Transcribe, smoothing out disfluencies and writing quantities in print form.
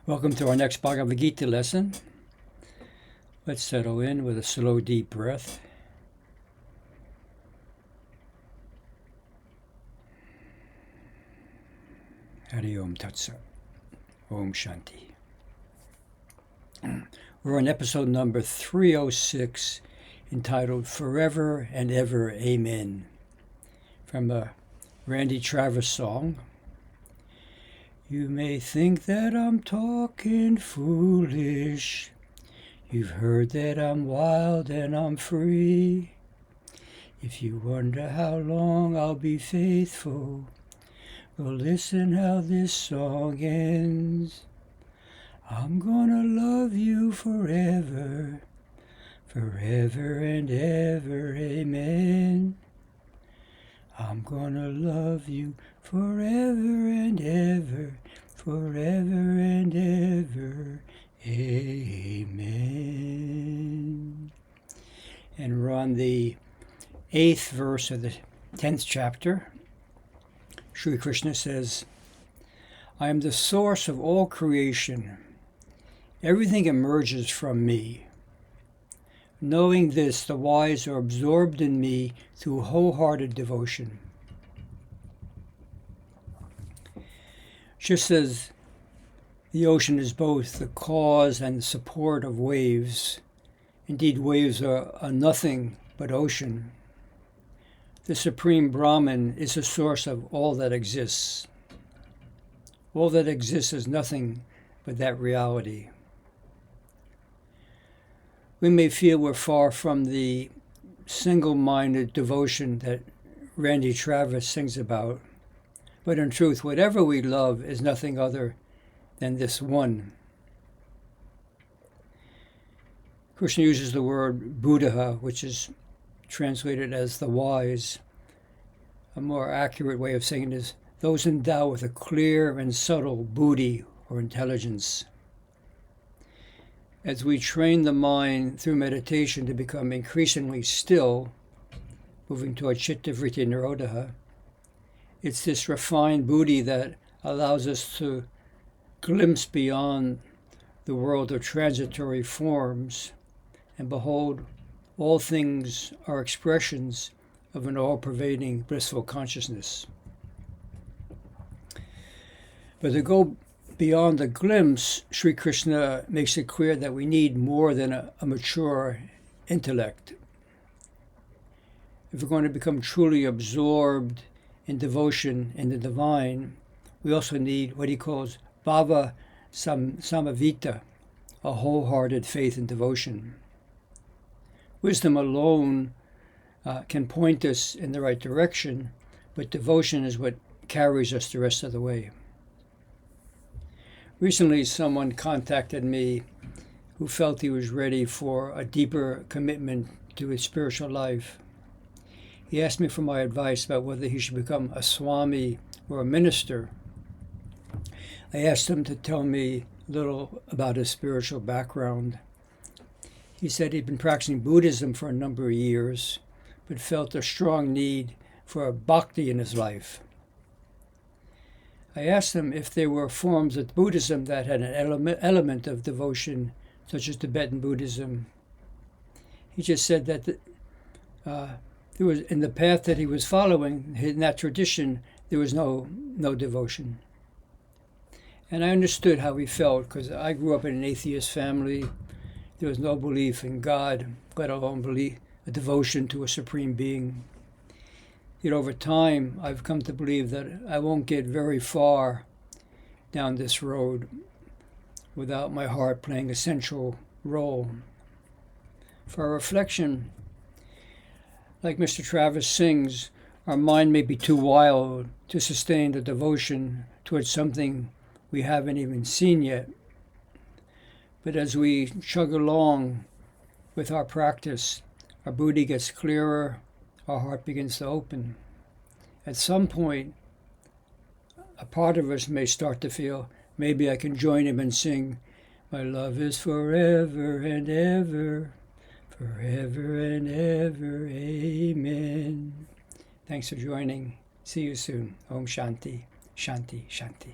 Welcome to our next Bhagavad Gita lesson. Let's settle in with a slow, deep breath. Hari Om Tat Sat. Om Shanti. We're on episode number 306, entitled Forever and Ever Amen, from a Randy Travis song. You may think that I'm talking foolish. You've heard that I'm wild and I'm free. If you wonder how long I'll be faithful, well, listen how this song ends. I'm gonna love you forever, forever and ever, amen. I'm gonna love you forever and ever, forever and ever, amen. And we're on the 8th verse of the 10th chapter. Sri Krishna says, I am the source of all creation. Everything emerges from me. Knowing this, the wise are absorbed in me through wholehearted devotion. Just as the ocean is both the cause and support of waves, indeed waves are nothing but ocean, the Supreme Brahman is the source of all that exists. All that exists is nothing but that reality. We may feel we're far from the single-minded devotion that Randy Travis sings about, but in truth, whatever we love is nothing other than this one. Krishna uses the word Buddha, which is translated as the wise. A more accurate way of saying it is those endowed with a clear and subtle buddhi or intelligence. As we train the mind through meditation to become increasingly still, moving toward Chitta Vritti Nirodha, it's this refined buddhi that allows us to glimpse beyond the world of transitory forms and behold, all things are expressions of an all-pervading blissful consciousness. But to go beyond the glimpse, Sri Krishna makes it clear that we need more than a mature intellect. If we're going to become truly absorbed in devotion in the divine, we also need what he calls bhava samavita, a wholehearted faith and devotion. Wisdom alone can point us in the right direction, but devotion is what carries us the rest of the way. Recently, someone contacted me who felt he was ready for a deeper commitment to his spiritual life. He asked me for my advice about whether he should become a Swami or a minister. I asked him to tell me a little about his spiritual background. He said he'd been practicing Buddhism for a number of years, but felt a strong need for bhakti in his life. I asked him if there were forms of Buddhism that had an element of devotion, such as Tibetan Buddhism. He just said that there was, in the path that he was following, in that tradition, there was no devotion. And I understood how he felt, because I grew up in an atheist family. There was no belief in God, let alone a devotion to a supreme being. Yet over time, I've come to believe that I won't get very far down this road without my heart playing a central role. For a reflection, like Mr. Travis sings, our mind may be too wild to sustain the devotion towards something we haven't even seen yet. But as we chug along with our practice, our buddhi gets clearer, our heart begins to open. At some point, a part of us may start to feel, maybe I can join him and sing, my love is forever and ever, forever and ever, amen. Thanks for joining. See you soon. Om Shanti, Shanti, Shanti.